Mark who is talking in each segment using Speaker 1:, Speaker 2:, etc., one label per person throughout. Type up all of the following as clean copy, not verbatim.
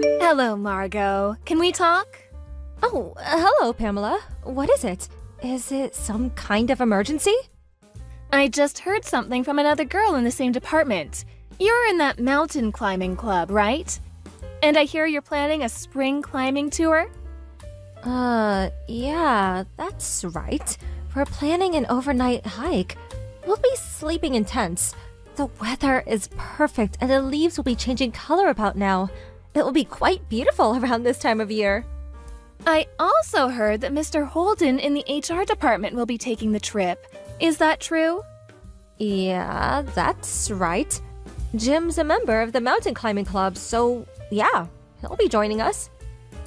Speaker 1: Hello, Margot. Can we talk?
Speaker 2: Oh, hello, Pamela. What is it? Is it some kind of emergency?
Speaker 1: I just heard something from another girl in the same department. You're in that mountain climbing club, right? And I hear you're planning a spring climbing tour?
Speaker 2: Yeah, that's right. We're planning an overnight hike. We'll be sleeping in tents. The weather is perfect and the leaves will be changing color about now. It will be quite beautiful around this time of year.
Speaker 1: I also heard that Mr. Holden in the HR department will be taking the trip. Is that true?
Speaker 2: Yeah, that's right. Jim's a member of the mountain climbing club, so yeah, he'll be joining us.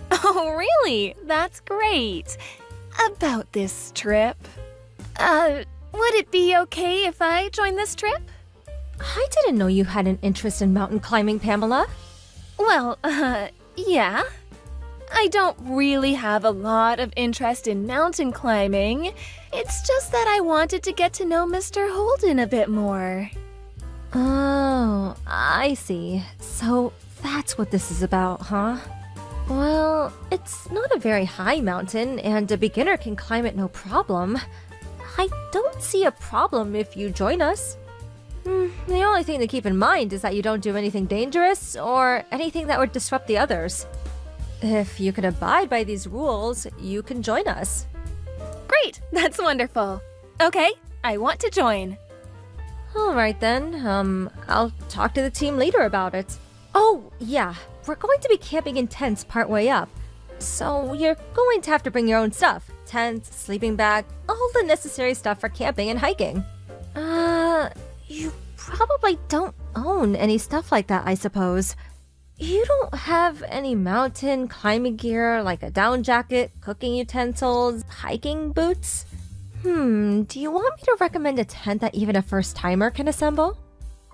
Speaker 1: Oh, really? That's great. About this trip. Would it be okay if I join this trip?
Speaker 2: I didn't know you had an interest in mountain climbing, Pamela.
Speaker 1: Well, yeah. I don't really have a lot of interest in mountain climbing. It's just that I wanted to get to know Mr. Holden a bit more.
Speaker 2: Oh, I see. So that's what this is about, huh? Well, it's not a very high mountain, and a beginner can climb it no problem. I don't see a problem if you join us. The only thing to keep in mind is that you don't do anything dangerous or anything that would disrupt the others. If you can abide by these rules, you can join us.
Speaker 1: Great! That's wonderful. Okay, I want to join.
Speaker 2: Alright then, I'll talk to the team leader about it. Oh, yeah, we're going to be camping in tents partway up. So you're going to have to bring your own stuff. Tents, sleeping bag, all the necessary stuff for camping and hiking. You probably don't own any stuff like that, I suppose. You don't have any mountain climbing gear like a down jacket, cooking utensils, hiking boots? Do you want me to recommend a tent that even a first-timer can assemble?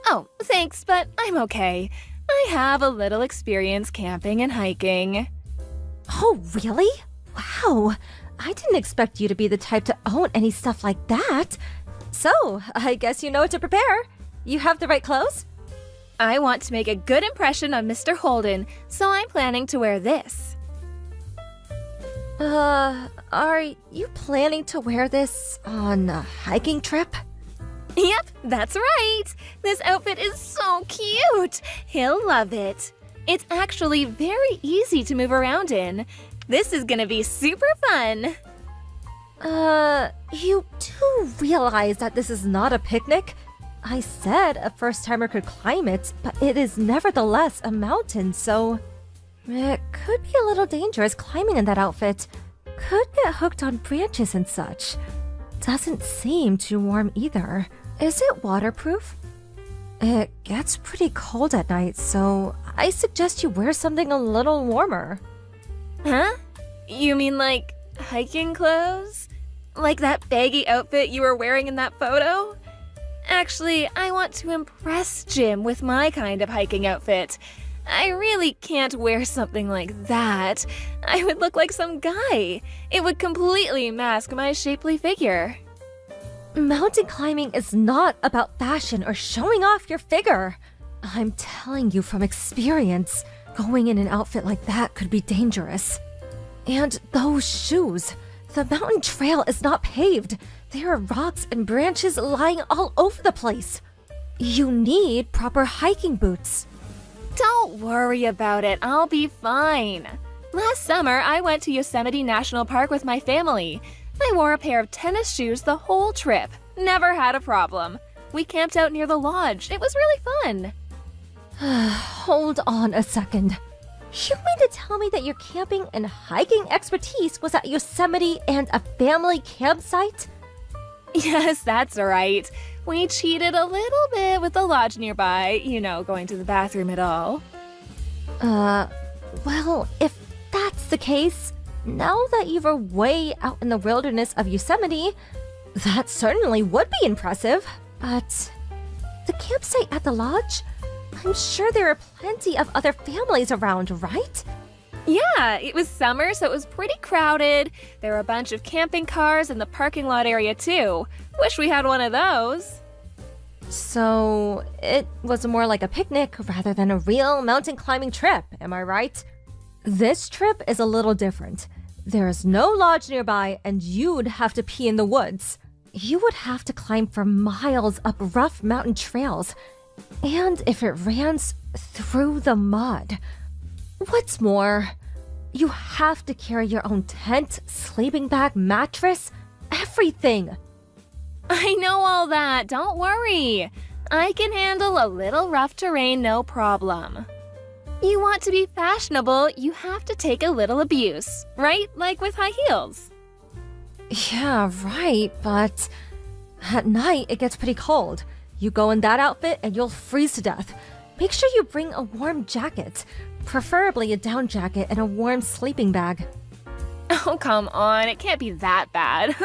Speaker 1: Oh, thanks, but I'm okay. I have a little experience camping and hiking.
Speaker 2: Oh, really? Wow! I didn't expect you to be the type to own any stuff like that. So, I guess you know what to prepare. You have the right clothes?
Speaker 1: I want to make a good impression on Mr. Holden, so I'm planning to wear this.
Speaker 2: Are you planning to wear this on a hiking trip?
Speaker 1: Yep, that's right. This outfit is so cute. He'll love it. It's actually very easy to move around in. This is gonna be super fun.
Speaker 2: You do realize that this is not a picnic? I said a first-timer could climb it, but it is nevertheless a mountain, so it could be a little dangerous climbing in that outfit. Could get hooked on branches and such. Doesn't seem too warm either. Is it waterproof? It gets pretty cold at night, so I suggest you wear something a little warmer.
Speaker 1: Huh? You mean like hiking clothes? Like that baggy outfit you were wearing in that photo? Actually, I want to impress Jim with my kind of hiking outfit. I really can't wear something like that. I would look like some guy. It would completely mask my shapely figure.
Speaker 2: Mountain climbing is not about fashion or showing off your figure. I'm telling you from experience, going in an outfit like that could be dangerous. And those shoes. The mountain trail is not paved. There are rocks and branches lying all over the place. You need proper hiking boots.
Speaker 1: Don't worry about it, I'll be fine. Last summer, I went to Yosemite National Park with my family. I wore a pair of tennis shoes the whole trip. Never had a problem. We camped out near the lodge. It was really fun.
Speaker 2: Hold on a second. You mean to tell me that your camping and hiking expertise was at Yosemite and a family campsite?
Speaker 1: Yes, that's right. We cheated a little bit with the lodge nearby, going to the bathroom and all.
Speaker 2: Well, if that's the case, now that you were way out in the wilderness of Yosemite, that certainly would be impressive. But the campsite at the lodge? I'm sure there are plenty of other families around, right?
Speaker 1: Yeah, it was summer, so it was pretty crowded. There were a bunch of camping cars in the parking lot area, too. Wish we had one of those.
Speaker 2: So, it was more like a picnic rather than a real mountain climbing trip, am I right? This trip is a little different. There is no lodge nearby, and you'd have to pee in the woods. You would have to climb for miles up rough mountain trails, and if it rans through the mud. What's more, you have to carry your own tent, sleeping bag, mattress, everything.
Speaker 1: I know all that, don't worry. I can handle a little rough terrain, no problem. You want to be fashionable, you have to take a little abuse, right? Like with high heels.
Speaker 2: Yeah, right, but at night it gets pretty cold. You go in that outfit and you'll freeze to death. Make sure you bring a warm jacket, preferably a down jacket and a warm sleeping bag.
Speaker 1: Oh, come on, it can't be that bad.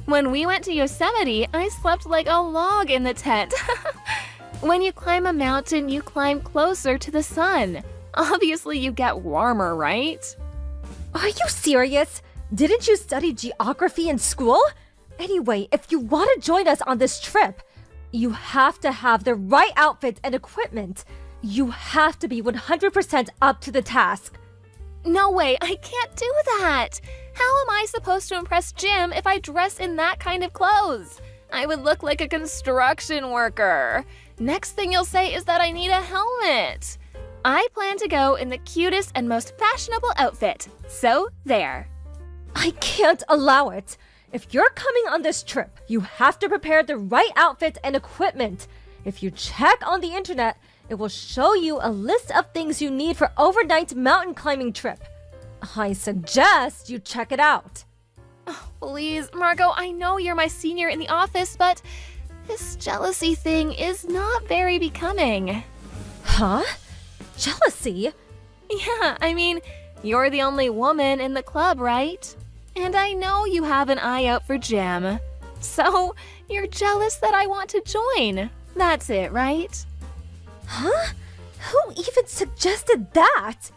Speaker 1: When we went to Yosemite, I slept like a log in the tent. When you climb a mountain, you climb closer to the sun. Obviously, you get warmer, right?
Speaker 2: Are you serious? Didn't you study geography in school? Anyway, if you want to join us on this trip, you have to have the right outfit and equipment. You have to be 100% up to the task.
Speaker 1: No way, I can't do that. How am I supposed to impress Jim if I dress in that kind of clothes? I would look like a construction worker. Next thing you'll say is that I need a helmet. I plan to go in the cutest and most fashionable outfit. So, there.
Speaker 2: I can't allow it. If you're coming on this trip, you have to prepare the right outfit and equipment. If you check on the internet, it will show you a list of things you need for overnight mountain climbing trip. I suggest you check it out.
Speaker 1: Oh, please, Margot, I know you're my senior in the office, but this jealousy thing is not very becoming.
Speaker 2: Huh? Jealousy?
Speaker 1: Yeah, I mean, you're the only woman in the club, right? And I know you have an eye out for Jim. So, you're jealous that I want to join. That's it, right?
Speaker 2: Huh? Who even suggested that?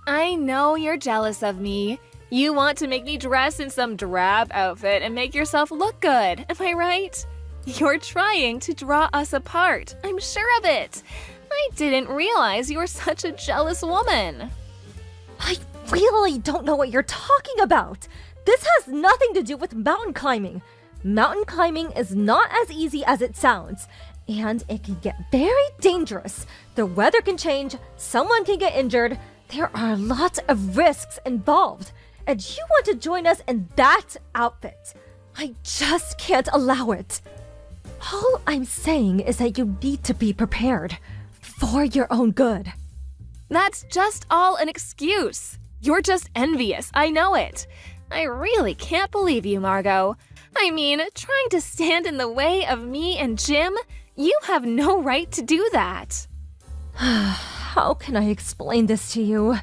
Speaker 1: I know you're jealous of me. You want to make me dress in some drab outfit and make yourself look good, am I right? You're trying to draw us apart, I'm sure of it. I didn't realize you were such a jealous woman.
Speaker 2: I really don't know what you're talking about. This has nothing to do with mountain climbing. Mountain climbing is not as easy as it sounds, and it can get very dangerous. The weather can change, someone can get injured. There are lots of risks involved, and you want to join us in that outfit. I just can't allow it. All I'm saying is that you need to be prepared for your own good.
Speaker 1: That's just all an excuse. You're just envious, I know it. I really can't believe you, Margot. I mean, trying to stand in the way of me and Jim? You have no right to do that.
Speaker 2: How can I explain this to you?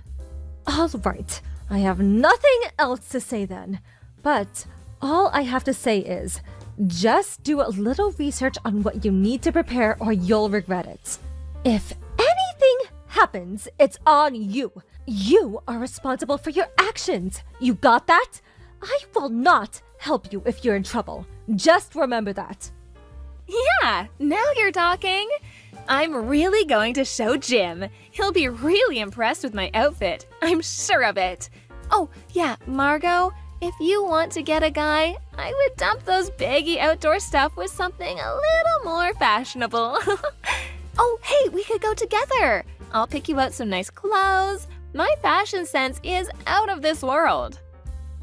Speaker 2: All right, I have nothing else to say then. But all I have to say is, just do a little research on what you need to prepare or you'll regret it. If anything happens, it's on you. You are responsible for your actions. You got that? I will not help you if you're in trouble. Just remember that.
Speaker 1: Yeah, now you're talking. I'm really going to show Jim. He'll be really impressed with my outfit. I'm sure of it. Oh, yeah, Margot, if you want to get a guy, I would dump those baggy outdoor stuff with something a little more fashionable. Oh, hey, we could go together. I'll pick you out some nice clothes. My fashion sense is out of this world.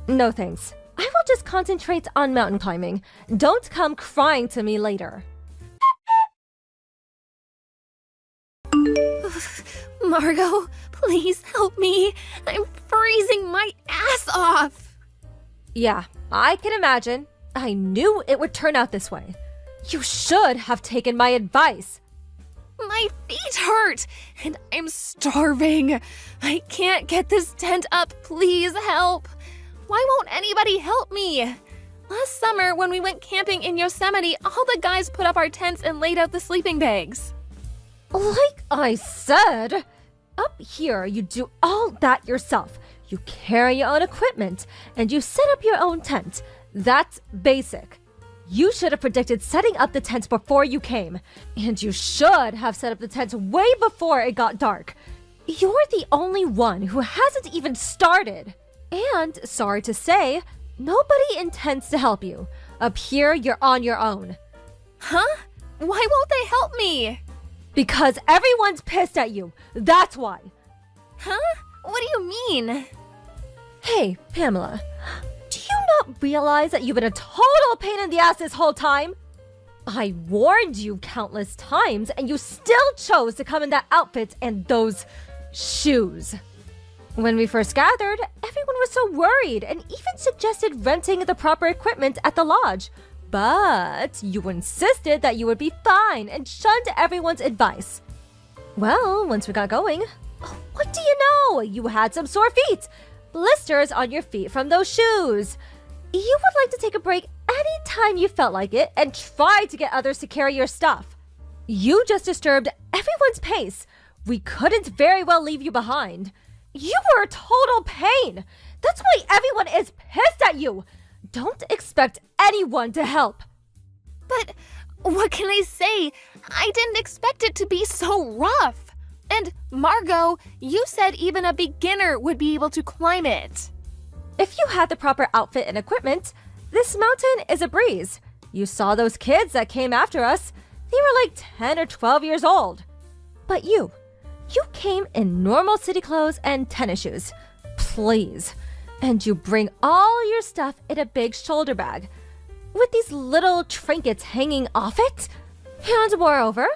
Speaker 2: No thanks. I will just concentrate on mountain climbing. Don't come crying to me later.
Speaker 1: Margot, please help me. I'm freezing my ass off.
Speaker 2: Yeah, I can imagine. I knew it would turn out this way. You should have taken my advice.
Speaker 1: My feet hurt, and I'm starving. I can't get this tent up. Please help. Why won't anybody help me? Last summer, when we went camping in Yosemite, all the guys put up our tents and laid out the sleeping bags.
Speaker 2: Like I said, up here you do all that yourself. You carry your own equipment, and you set up your own tent. That's basic. You should have predicted setting up the tents before you came. And you should have set up the tents way before it got dark. You're the only one who hasn't even started. And, sorry to say, nobody intends to help you. Up here, you're on your own.
Speaker 1: Huh? Why won't they help me?
Speaker 2: Because everyone's pissed at you. That's why.
Speaker 1: Huh? What do you mean?
Speaker 2: Hey, Pamela. Do you not realize that you've been a total pain in the ass this whole time? I warned you countless times, and you still chose to come in that outfit and those shoes. When we first gathered, everyone was so worried and even suggested renting the proper equipment at the lodge. But you insisted that you would be fine and shunned everyone's advice. Well, once we got going, what do you know? You had some sore feet. Blisters on your feet from those shoes. You would like to take a break anytime you felt like it and try to get others to carry your stuff. You just disturbed everyone's pace. We couldn't very well leave you behind. You were a total pain. That's why everyone is pissed at you. Don't expect anyone to help.
Speaker 1: But what can I say? I didn't expect it to be so rough. And Margot, you said even a beginner would be able to climb it.
Speaker 2: If you had the proper outfit and equipment, this mountain is a breeze. You saw those kids that came after us. They were like 10 or 12 years old. But you came in normal city clothes and tennis shoes. Please. And you bring all your stuff in a big shoulder bag with these little trinkets hanging off it. And moreover,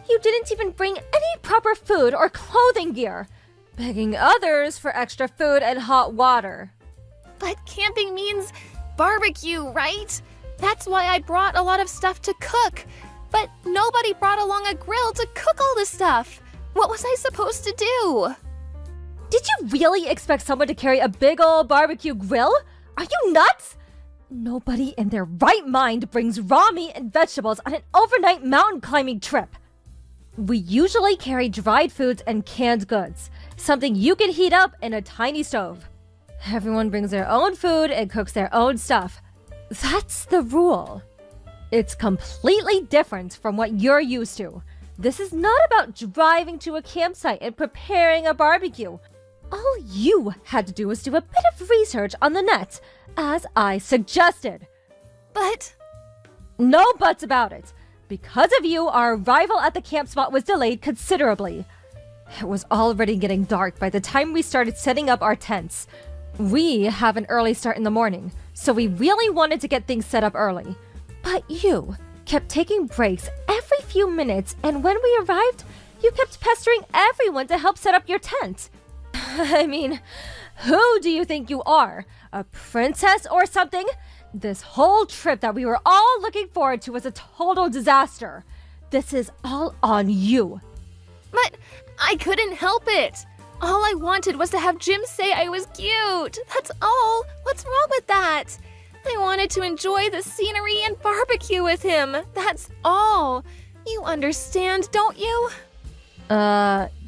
Speaker 2: you didn't even bring any proper food or clothing gear, begging others for extra food and hot water.
Speaker 1: But camping means barbecue, right? That's why I brought a lot of stuff to cook. But nobody brought along a grill to cook all the stuff. What was I supposed to do?
Speaker 2: Did you really expect someone to carry a big old barbecue grill? Are you nuts? Nobody in their right mind brings raw meat and vegetables on an overnight mountain climbing trip. We usually carry dried foods and canned goods, something you can heat up in a tiny stove. Everyone brings their own food and cooks their own stuff. That's the rule. It's completely different from what you're used to. This is not about driving to a campsite and preparing a barbecue. All you had to do was do a bit of research on the net, as I suggested.
Speaker 1: But...
Speaker 2: No buts about it. Because of you, our arrival at the camp spot was delayed considerably. It was already getting dark by the time we started setting up our tents. We have an early start in the morning, so we really wanted to get things set up early. But you kept taking breaks every few minutes, and when we arrived, you kept pestering everyone to help set up your tent. I mean, who do you think you are? A princess or something? This whole trip that we were all looking forward to was a total disaster. This is all on you.
Speaker 1: But I couldn't help it. All I wanted was to have Jim say I was cute. That's all. What's wrong with that? I wanted to enjoy the scenery and barbecue with him. That's all. You understand, don't you?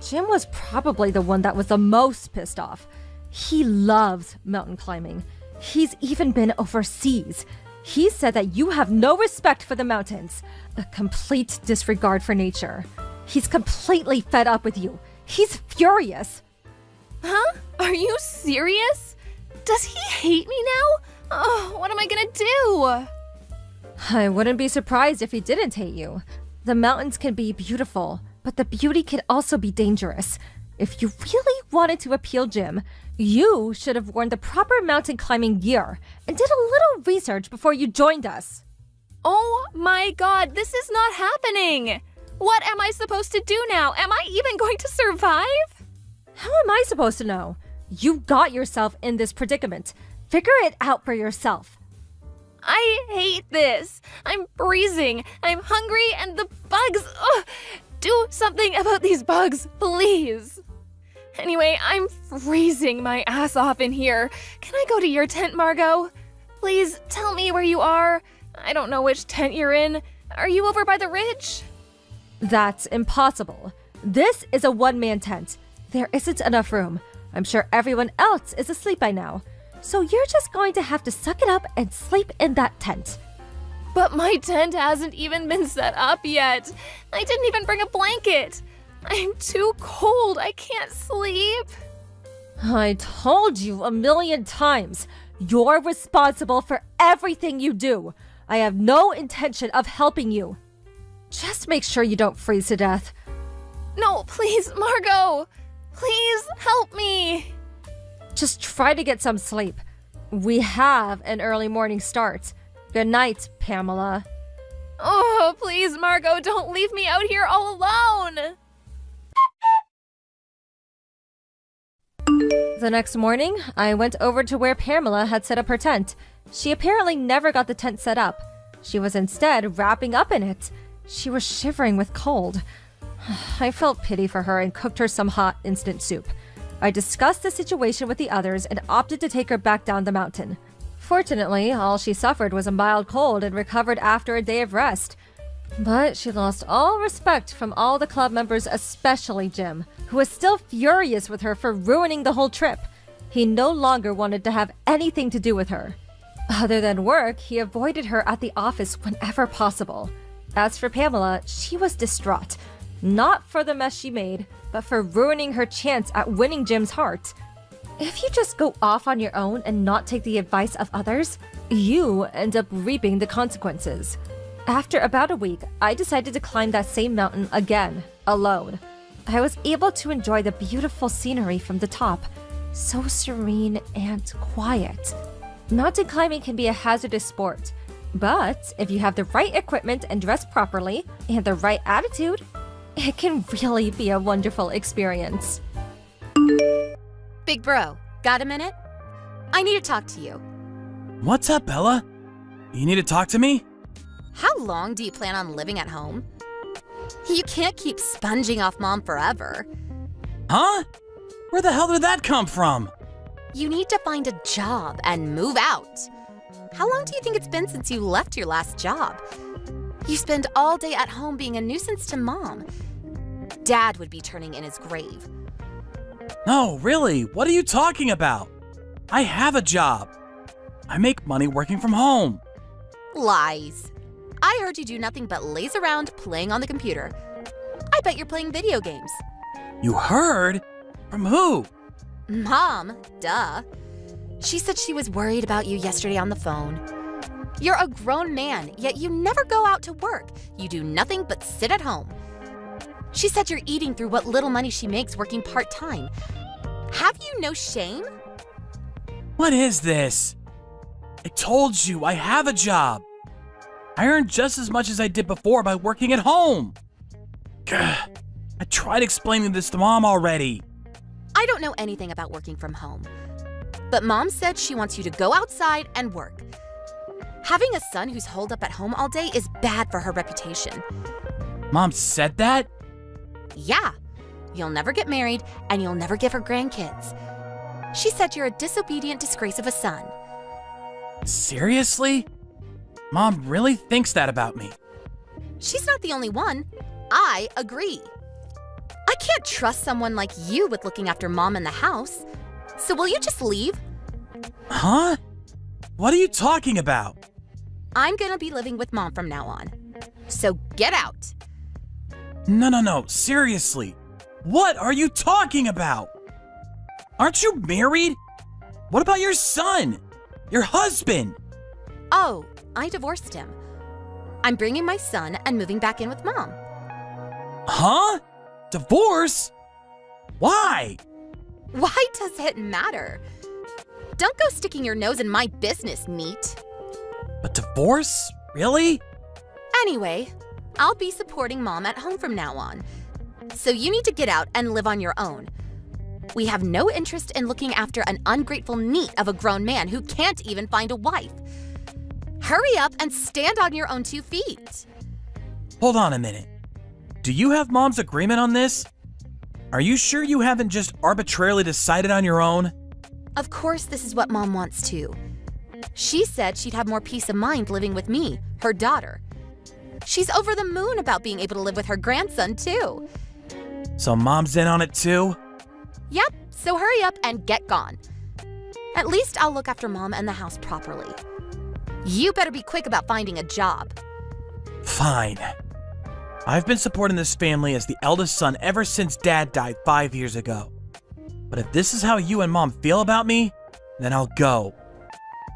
Speaker 2: Jim was probably the one that was the most pissed off. He loves mountain climbing. He's even been overseas. He said that you have no respect for the mountains, a complete disregard for nature. He's completely fed up with you. He's furious.
Speaker 1: Huh? Are you serious? Does he hate me now? Oh, what am I gonna do?
Speaker 2: I wouldn't be surprised if he didn't hate you. The mountains can be beautiful, but the beauty can also be dangerous. If you really wanted to appeal Jim, you should have worn the proper mountain climbing gear and did a little research before you joined us.
Speaker 1: Oh my god, this is not happening! What am I supposed to do now? Am I even going to survive?
Speaker 2: How am I supposed to know? You got yourself in this predicament. Figure it out for yourself.
Speaker 1: I hate this. I'm freezing. I'm hungry and the bugs. Ugh. Do something about these bugs, please. Anyway, I'm freezing my ass off in here. Can I go to your tent, Margot? Please tell me where you are. I don't know which tent you're in. Are you over by the ridge?
Speaker 2: That's impossible. This is a one-man tent. There isn't enough room. I'm sure everyone else is asleep by now. So you're just going to have to suck it up and sleep in that tent.
Speaker 1: But my tent hasn't even been set up yet. I didn't even bring a blanket. I'm too cold. I can't sleep.
Speaker 2: I told you 1,000,000 times. You're responsible for everything you do. I have no intention of helping you. Just make sure you don't freeze to death.
Speaker 1: No, please, Margot. Please help me.
Speaker 2: Just try to get some sleep. We have an early morning start. Good night, Pamela.
Speaker 1: Oh, please, Margot, don't leave me out here all alone.
Speaker 2: The next morning, I went over to where Pamela had set up her tent. She apparently never got the tent set up. She was instead wrapping up in it. She was shivering with cold. I felt pity for her and cooked her some hot instant soup. I discussed the situation with the others and opted to take her back down the mountain. Fortunately, all she suffered was a mild cold and recovered after a day of rest. But she lost all respect from all the club members, especially Jim, who was still furious with her for ruining the whole trip. He no longer wanted to have anything to do with her. Other than work, he avoided her at the office whenever possible. As for Pamela, she was distraught. Not for the mess she made, but for ruining her chance at winning Jim's heart. If you just go off on your own and not take the advice of others, you end up reaping the consequences. After about a week, I decided to climb that same mountain again, alone. I was able to enjoy the beautiful scenery from the top, so serene and quiet. Mountain climbing can be a hazardous sport, but if you have the right equipment and dress properly, and the right attitude, it can really be a wonderful experience.
Speaker 3: Big bro, got a minute? I need to talk to you.
Speaker 4: What's up, Bella? You need to talk to me?
Speaker 3: How long do you plan on living at home? You can't keep sponging off Mom forever.
Speaker 4: Huh? Where the hell did that come from?
Speaker 3: You need to find a job and move out. How long do you think it's been since you left your last job? You spend all day at home being a nuisance to Mom. Dad would be turning in his grave.
Speaker 4: No, really, what are you talking about? I have a job. I make money working from home.
Speaker 3: Lies. I heard you do nothing but laze around playing on the computer. I bet you're playing video games.
Speaker 4: You heard? From who?
Speaker 3: Mom, duh. She said she was worried about you yesterday on the phone. You're a grown man, yet you never go out to work. You do nothing but sit at home. She said you're eating through what little money she makes working part-time. Have you no shame?
Speaker 4: What is this? I told you, I have a job. I earn just as much as I did before by working at home. Gah, I tried explaining this to Mom already.
Speaker 3: I don't know anything about working from home. But Mom said she wants you to go outside and work. Having a son who's holed up at home all day is bad for her reputation.
Speaker 4: Mom said that?
Speaker 3: Yeah. You'll never get married, and you'll never give her grandkids. She said you're a disobedient disgrace of a son.
Speaker 4: Seriously? Mom really thinks that about me.
Speaker 3: She's not the only one. I agree. I can't trust someone like you with looking after Mom in the house. So will you just leave?
Speaker 4: Huh? What are you talking about?
Speaker 3: I'm gonna be living with Mom from now on. So get out.
Speaker 4: No, seriously. What are you talking about? Aren't you married? What about your son? Your husband?
Speaker 3: Oh, I divorced him. I'm bringing my son and moving back in with Mom.
Speaker 4: Huh? Divorce? Why?
Speaker 3: Why does it matter? Don't go sticking your nose in my business, neat.
Speaker 4: But divorce? Really?
Speaker 3: Anyway, I'll be supporting Mom at home from now on. So you need to get out and live on your own. We have no interest in looking after an ungrateful neat of a grown man who can't even find a wife. Hurry up and stand on your own 2 feet.
Speaker 4: Hold on a minute. Do you have Mom's agreement on this? Are you sure you haven't just arbitrarily decided on your own?
Speaker 3: Of course, this is what Mom wants too. She said she'd have more peace of mind living with me, her daughter. She's over the moon about being able to live with her grandson too.
Speaker 4: So Mom's in on it too?
Speaker 3: Yep, so hurry up and get gone. At least I'll look after Mom and the house properly. You better be quick about finding a job.
Speaker 4: Fine. I've been supporting this family as the eldest son ever since Dad died 5 years ago. But if this is how you and Mom feel about me, then I'll go.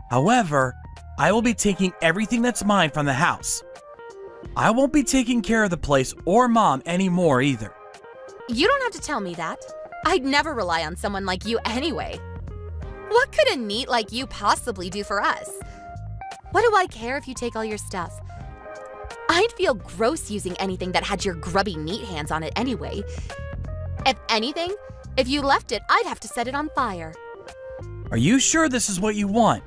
Speaker 4: However, I will be taking everything that's mine from the house. I won't be taking care of the place or Mom anymore either.
Speaker 3: You don't have to tell me that. I'd never rely on someone like you anyway. What could a NEET like you possibly do for us? What do I care if you take all your stuff? I'd feel gross using anything that had your grubby NEET hands on it anyway. If anything, if you left it, I'd have to set it on fire.
Speaker 4: Are you sure this is what you want?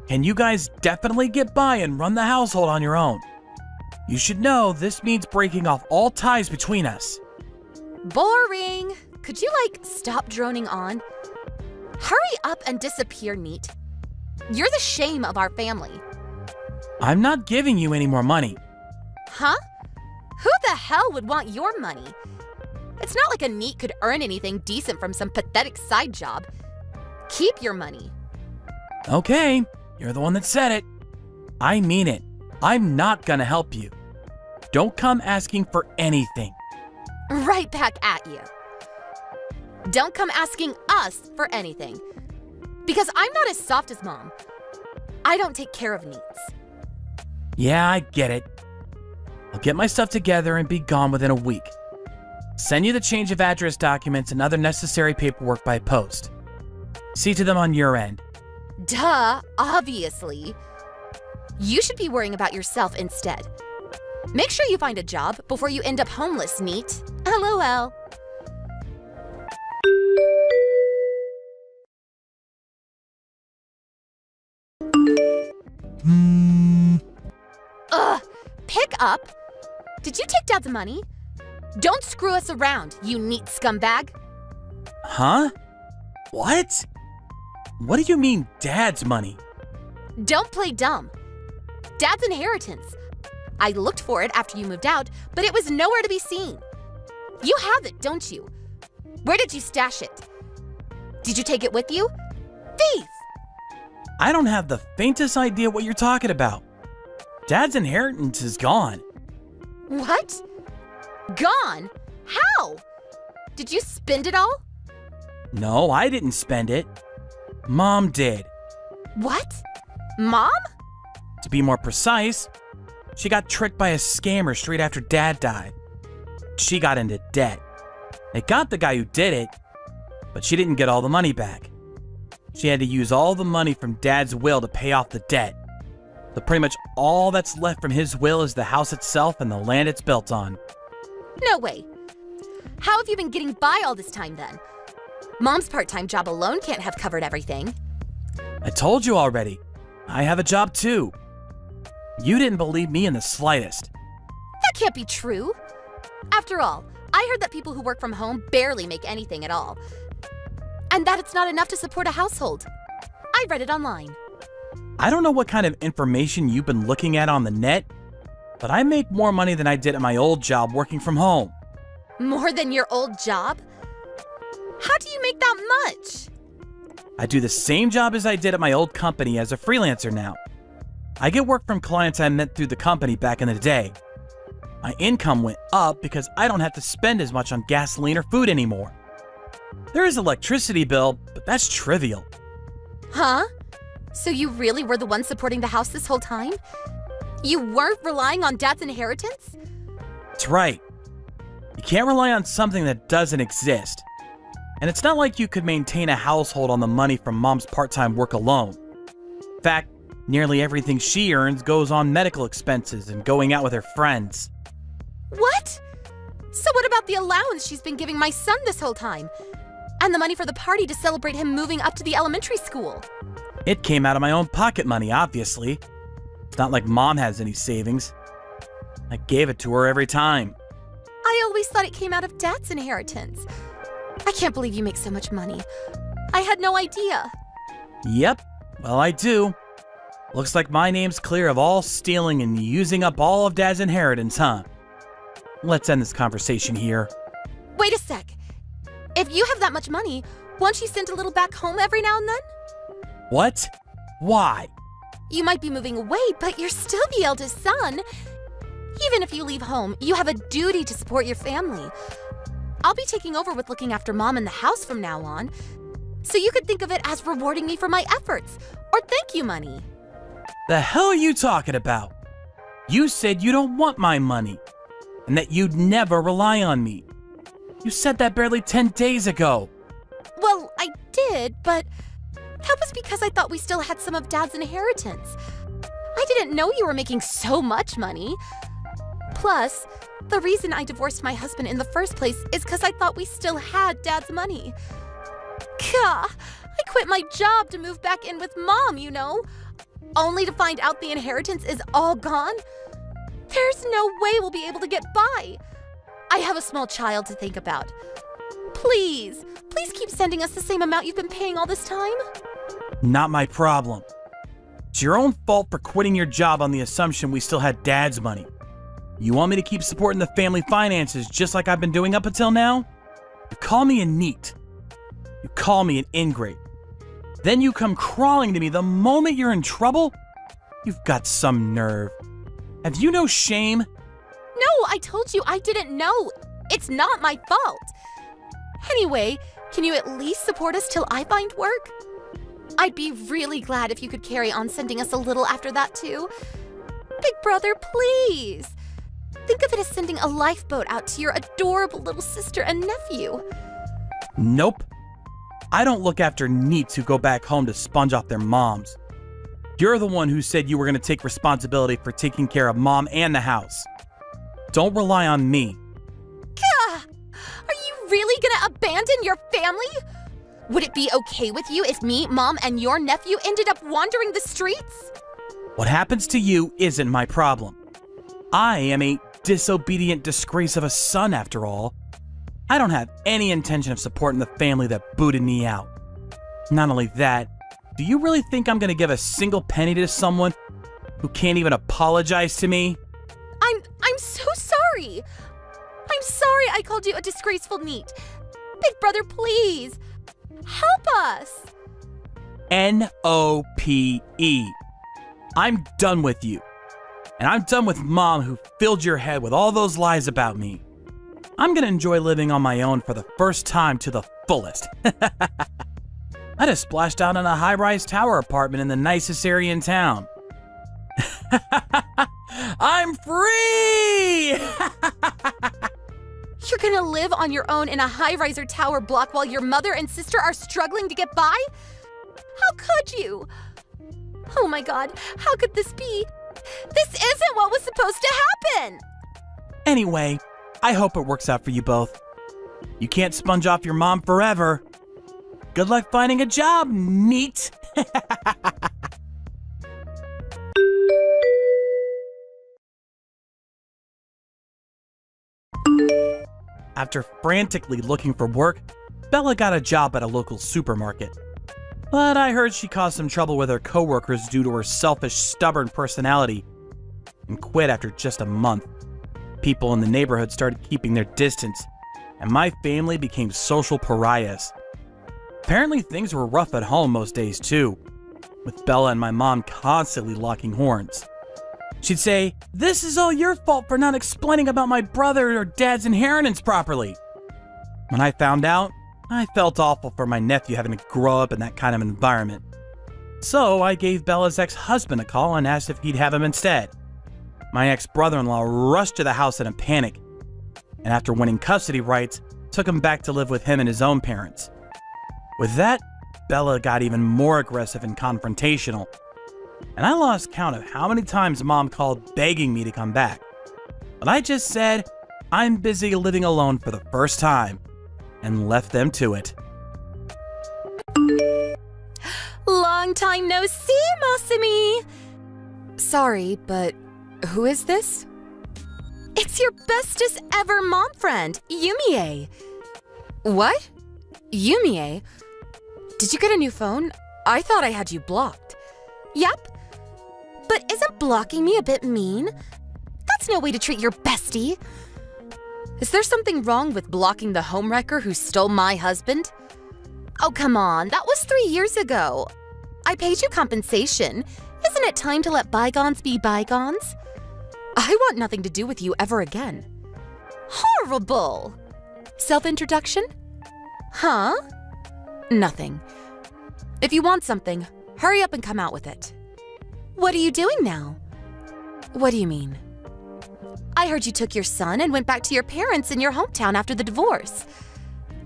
Speaker 4: Can you guys definitely get by and run the household on your own? You should know this means breaking off all ties between us.
Speaker 3: Boring. Could you, stop droning on? Hurry up and disappear, NEET. You're the shame of our family.
Speaker 4: I'm not giving you any more money.
Speaker 3: Huh? Who the hell would want your money? It's not like a NEET could earn anything decent from some pathetic side job. Keep your money.
Speaker 4: Okay, you're the one that said it. I mean it. I'm not gonna help you. Don't come asking for anything.
Speaker 3: Right back at you. Don't come asking us for anything. Because I'm not as soft as Mom. I don't take care of NEETs.
Speaker 4: Yeah, I get it. I'll get my stuff together and be gone within a week. Send you the change of address documents and other necessary paperwork by post. See to them on your end.
Speaker 3: Duh, obviously. You should be worrying about yourself instead. Make sure you find a job before you end up homeless, NEET. LOL. Ugh, pick up. Did you take Dad's money? Don't screw us around, you NEET scumbag.
Speaker 4: Huh? What? What do you mean, Dad's money?
Speaker 3: Don't play dumb. Dad's inheritance. I looked for it after you moved out, but it was nowhere to be seen. You have it, don't you? Where did you stash it? Did you take it with you? Thief!
Speaker 4: I don't have the faintest idea what you're talking about. Dad's inheritance is gone.
Speaker 3: What? Gone? How? Did you spend it all?
Speaker 4: No, I didn't spend it. Mom did.
Speaker 3: What? Mom?
Speaker 4: To be more precise, she got tricked by a scammer straight after Dad died. She got into debt. They got the guy who did it, but she didn't get all the money back. She had to use all the money from Dad's will to pay off the debt. So pretty much all that's left from his will is the house itself and the land it's built on.
Speaker 3: No way. How have you been getting by all this time then? Mom's part-time job alone can't have covered everything.
Speaker 4: I told you already. I have a job too. You didn't believe me in the slightest.
Speaker 3: That can't be true. After all, I heard that people who work from home barely make anything at all. And that it's not enough to support a household. I read it online.
Speaker 4: I don't know what kind of information you've been looking at on the net, but I make more money than I did at my old job working from home.
Speaker 3: More than your old job? How do you make that much?
Speaker 4: I do the same job as I did at my old company as a freelancer now. I get work from clients I met through the company back in the day. My income went up because I don't have to spend as much on gasoline or food anymore. There is an electricity bill, but that's trivial.
Speaker 3: Huh? So you really were the one supporting the house this whole time? You weren't relying on Dad's inheritance?
Speaker 4: That's right. You can't rely on something that doesn't exist. And it's not like you could maintain a household on the money from Mom's part-time work alone. In fact, nearly everything she earns goes on medical expenses and going out with her friends.
Speaker 3: What? So what about the allowance she's been giving my son this whole time? And the money for the party to celebrate him moving up to the elementary school?
Speaker 4: It came out of my own pocket money, obviously. It's not like Mom has any savings. I gave it to her every time.
Speaker 3: I always thought it came out of Dad's inheritance. I can't believe you make so much money. I had no idea.
Speaker 4: Yep, well I do. Looks like my name's clear of all stealing and using up all of Dad's inheritance, huh? Let's end this conversation here.
Speaker 3: Wait a sec. If you have that much money, won't you send a little back home every now and then?
Speaker 4: What? Why?
Speaker 3: You might be moving away, but you're still the eldest son. Even if you leave home, you have a duty to support your family. I'll be taking over with looking after Mom in the house from now on, so you could think of it as rewarding me for my efforts, or thank you money.
Speaker 4: The hell are you talking about? You said you don't want my money, and that you'd never rely on me. You said that barely 10 days ago.
Speaker 3: Well, I did, but that was because I thought we still had some of Dad's inheritance. I didn't know you were making so much money. Plus, the reason I divorced my husband in the first place is because I thought we still had Dad's money. Gah, I quit my job to move back in with Mom, you know, only to find out the inheritance is all gone. There's no way we'll be able to get by. I have a small child to think about. Please keep sending us the same amount you've been paying all this time.
Speaker 4: Not my problem. It's your own fault for quitting your job on the assumption we still had Dad's money. You want me to keep supporting the family finances just like I've been doing up until now? You call me a neat. You call me an ingrate. Then you come crawling to me the moment you're in trouble? You've got some nerve. Have you no shame?
Speaker 3: No, I told you I didn't know. It's not my fault. Anyway, can you at least support us till I find work? I'd be really glad if you could carry on sending us a little after that too. Big brother, please. Think of it as sending a lifeboat out to your adorable little sister and nephew.
Speaker 4: Nope. I don't look after neets who go back home to sponge off their moms. You're the one who said you were going to take responsibility for taking care of Mom and the house. Don't rely on me.
Speaker 3: Gah! Are you really gonna abandon your family? Would it be okay with you if me, Mom, and your nephew ended up wandering the streets?
Speaker 4: What happens to you isn't my problem. I am a disobedient disgrace of a son, after all. I don't have any intention of supporting the family that booted me out. Not only that, do you really think I'm gonna give a single penny to someone who can't even apologize to me?
Speaker 3: I'm so sorry. I'm sorry I called you a disgraceful neat. Big brother, please, help us.
Speaker 4: N-O-P-E. I'm done with you. And I'm done with Mom who filled your head with all those lies about me. I'm gonna enjoy living on my own for the first time to the fullest. I just splashed out in a high-rise tower apartment in the nicest area in town. I'm free!
Speaker 3: You're gonna live on your own in a high-riser tower block while your mother and sister are struggling to get by? How could you? Oh my God, how could this be? This isn't what was supposed to happen!
Speaker 4: Anyway, I hope it works out for you both. You can't sponge off your mom forever. Good luck finding a job, neat. After frantically looking for work, Bella got a job at a local supermarket. But I heard she caused some trouble with her coworkers due to her selfish, stubborn personality and quit after just a month. People in the neighborhood started keeping their distance, and my family became social pariahs. Apparently things were rough at home most days too, with Bella and my mom constantly locking horns. She'd say, "This is all your fault for not explaining about my brother or Dad's inheritance properly." When I found out, I felt awful for my nephew having to grow up in that kind of environment. So I gave Bella's ex-husband a call and asked if he'd have him instead. My ex-brother-in-law rushed to the house in a panic, and after winning custody rights, took him back to live with him and his own parents. With that, Bella got even more aggressive and confrontational, and I lost count of how many times Mom called begging me to come back. But I just said, I'm busy living alone for the first time, and left them to it.
Speaker 3: Long time no see, Masumi. Sorry, but who is this? It's your bestest ever mom friend, Yumie. What? Yumie? Did you get a new phone? I thought I had you blocked. Yep. But isn't blocking me a bit mean? That's no way to treat your bestie. Is there something wrong with blocking the homewrecker who stole my husband? Oh, come on. That was 3 years ago. I paid you compensation. Isn't it time to let bygones be bygones? I want nothing to do with you ever again. Horrible! Self-introduction? Huh? Nothing. If you want something, hurry up and come out with it. What are you doing now? What do you mean? I heard you took your son and went back to your parents in your hometown after the divorce.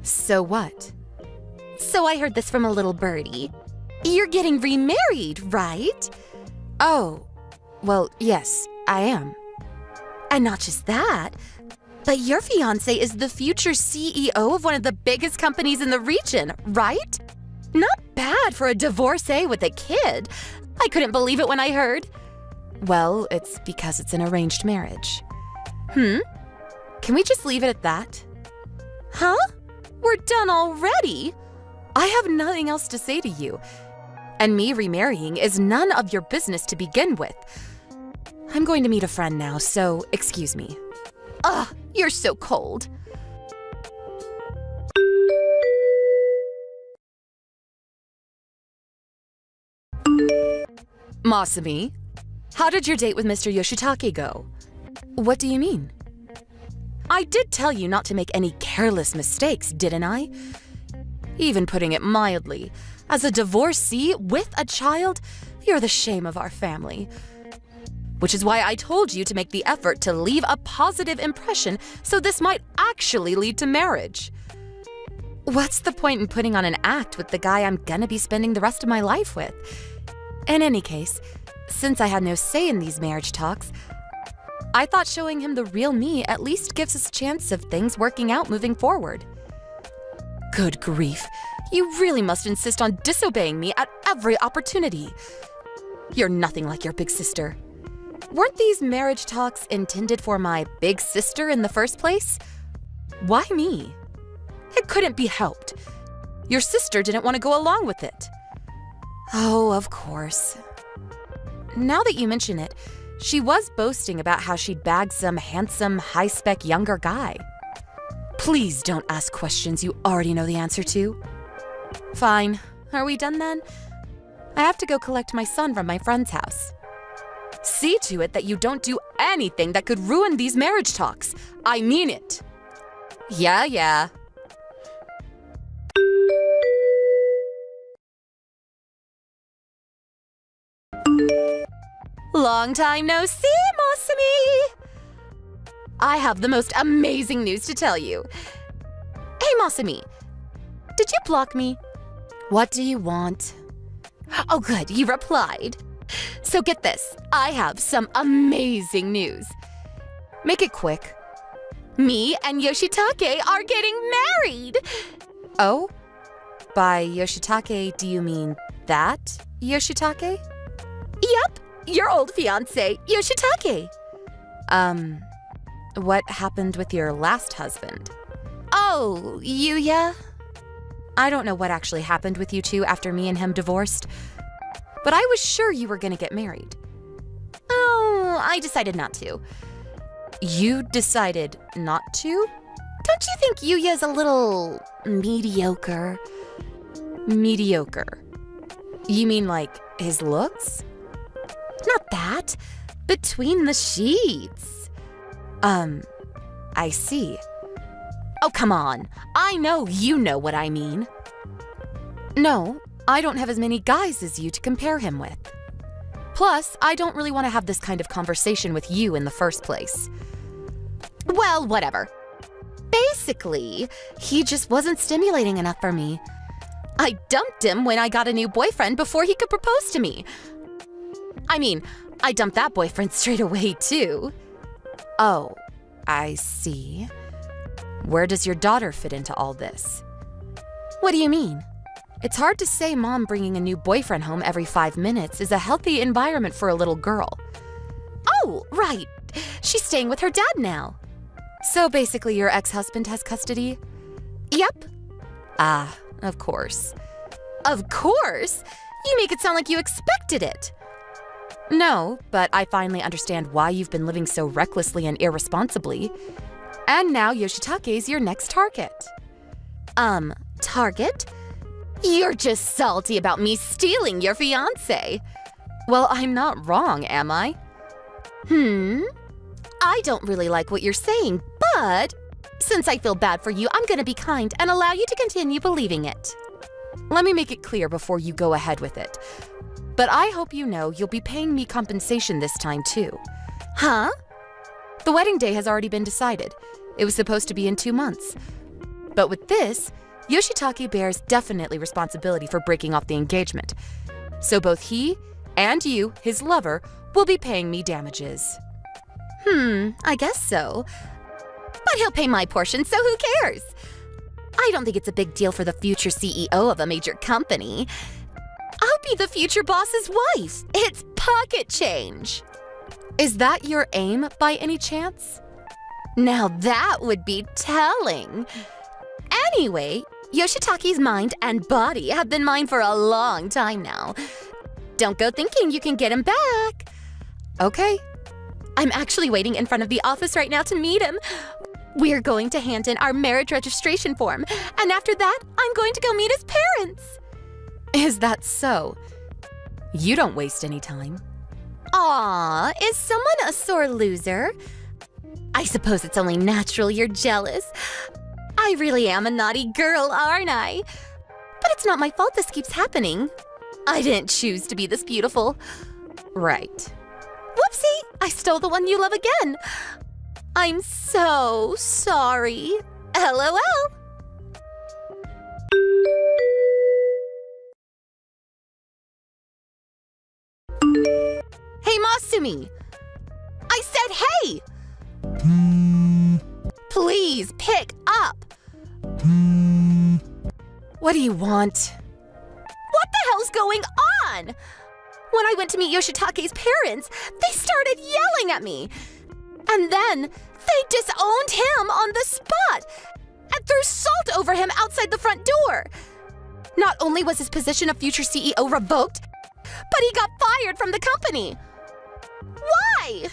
Speaker 3: So what? So I heard this from a little birdie. You're getting remarried, right? Oh, well, yes, I am. And not just that, but your fiancé is the future CEO of one of the biggest companies in the region, right? Not bad for a divorcee with a kid. I couldn't believe it when I heard. Well, it's because it's an arranged marriage. Can we just leave it at that? Huh? We're done already? I have nothing else to say to you. And me remarrying is none of your business to begin with. I'm going to meet a friend now, so excuse me. Ugh, you're so cold. Masami, how did your date with Mr. Yoshitake go? What do you mean? I did tell you not to make any careless mistakes, didn't I? Even putting it mildly, as a divorcee with a child, you're the shame of our family. Which is why I told you to make the effort to leave a positive impression so this might actually lead to marriage. What's the point in putting on an act with the guy I'm gonna be spending the rest of my life with? In any case, since I had no say in these marriage talks, I thought showing him the real me at least gives us a chance of things working out moving forward. Good grief, you really must insist on disobeying me at every opportunity. You're nothing like your big sister. Weren't these marriage talks intended for my big sister in the first place? Why me? It couldn't be helped. Your sister didn't want to go along with it. Oh, of course. Now that you mention it, she was boasting about how she'd bagged some handsome, high-spec younger guy. Please don't ask questions you already know the answer to. Fine. Are we done then? I have to go collect my son from my friend's house. See to it that you don't do anything that could ruin these marriage talks. I mean it. Yeah. Long time no see, Masami! I have the most amazing news to tell you. Hey, Masami, did you block me? What do you want? Oh, good, you replied. So get this, I have some amazing news. Make it quick. Me and Yoshitake are getting married! Oh? By Yoshitake, do you mean that Yoshitake? Yep, your old fiancé, Yoshitake. What happened with your last husband? Oh, Yuya? I don't know what actually happened with you two after me and him divorced, but I was sure you were gonna get married. Oh, I decided not to. You decided not to? Don't you think Yuya's a little mediocre? Mediocre? You mean like his looks? Not that. Between the sheets. I see. Oh, come on. I know you know what I mean. No, I don't have as many guys as you to compare him with. Plus, I don't really want to have this kind of conversation with you in the first place. Well, whatever. Basically, he just wasn't stimulating enough for me. I dumped him when I got a new boyfriend before he could propose to me. I mean, I dumped that boyfriend straight away, too. Oh, I see. Where does your daughter fit into all this? What do you mean? It's hard to say mom bringing a new boyfriend home every 5 minutes is a healthy environment for a little girl. Oh, right. She's staying with her dad now. So basically your ex-husband has custody? Yep. Ah, of course. Of course? You make it sound like you expected it. No, but I finally understand why you've been living so recklessly and irresponsibly. And now Yoshitake's your next target. Target? You're just salty about me stealing your fiancé. Well, I'm not wrong, am I? I don't really like what you're saying, but since I feel bad for you, I'm gonna be kind and allow you to continue believing it. Let me make it clear before you go ahead with it. But I hope you know you'll be paying me compensation this time too. Huh? The wedding day has already been decided. It was supposed to be in 2 months. But with this, Yoshitake bears definitely responsibility for breaking off the engagement. So both he and you, his lover, will be paying me damages. I guess so. But he'll pay my portion, so who cares? I don't think it's a big deal for the future CEO of a major company. I'll be the future boss's wife. It's pocket change. Is that your aim by any chance? Now that would be telling. Anyway, Yoshitake's mind and body have been mine for a long time now. Don't go thinking you can get him back. Okay. I'm actually waiting in front of the office right now to meet him. We're going to hand in our marriage registration form, and after that, I'm going to go meet his parents. Is that so? You don't waste any time. Aw, is someone a sore loser? I suppose it's only natural you're jealous. I really am a naughty girl, aren't I? But it's not my fault this keeps happening. I didn't choose to be this beautiful. Right. Whoopsie, I stole the one you love again. I'm so sorry. LOL. Hey, Masumi. I said hey. Please pick up. What do you want? What the hell's going on? When I went to meet Yoshitake's parents, they started yelling at me. And then they disowned him on the spot and threw salt over him outside the front door. Not only was his position of future CEO revoked, but he got fired from the company. Why?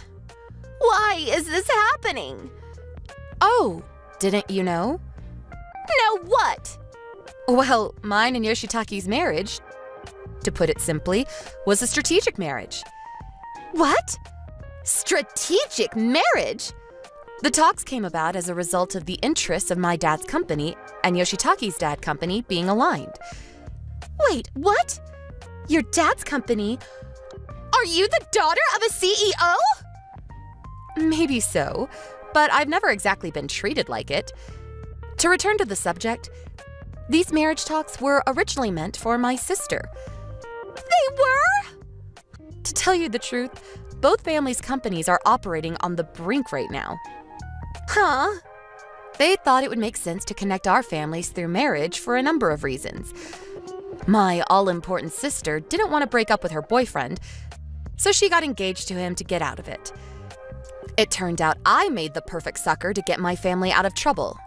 Speaker 3: Why is this happening? Oh, didn't you know? Know what? Well, mine and Yoshitake's marriage, to put it simply, was a strategic marriage. What? Strategic marriage? The talks came about as a result of the interests of my dad's company and Yoshitake's dad's company being aligned. Wait, what? Your dad's company? Are you the daughter of a CEO? Maybe so, but I've never exactly been treated like it. To return to the subject, these marriage talks were originally meant for my sister. They were? To tell you the truth, both families' companies are operating on the brink right now. Huh? They thought it would make sense to connect our families through marriage for a number of reasons. My all-important sister didn't want to break up with her boyfriend, so she got engaged to him to get out of it. It turned out I made the perfect sucker to get my family out of trouble.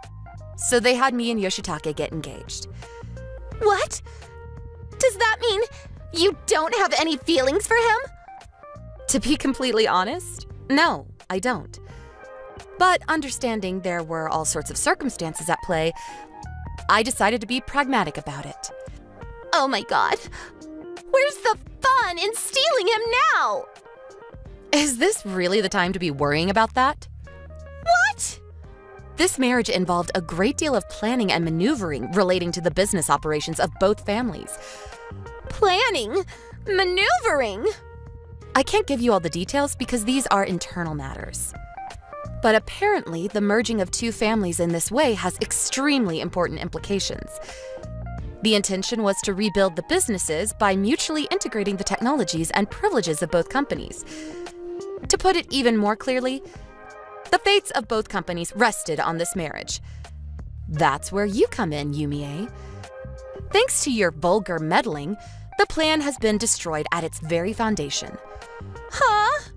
Speaker 3: So they had me and Yoshitake get engaged. What? Does that mean you don't have any feelings for him? To be completely honest, no, I don't. But understanding there were all sorts of circumstances at play, I decided to be pragmatic about it. Oh my god. Where's the fun in stealing him now? Is this really the time to be worrying about that? What? This marriage involved a great deal of planning and maneuvering relating to the business operations of both families. Planning? Maneuvering? I can't give you all the details because these are internal matters. But apparently, the merging of two families in this way has extremely important implications. The intention was to rebuild the businesses by mutually integrating the technologies and privileges of both companies. To put it even more clearly, the fates of both companies rested on this marriage. That's where you come in, Yumie. Thanks to your vulgar meddling, the plan has been destroyed at its very foundation. Huh?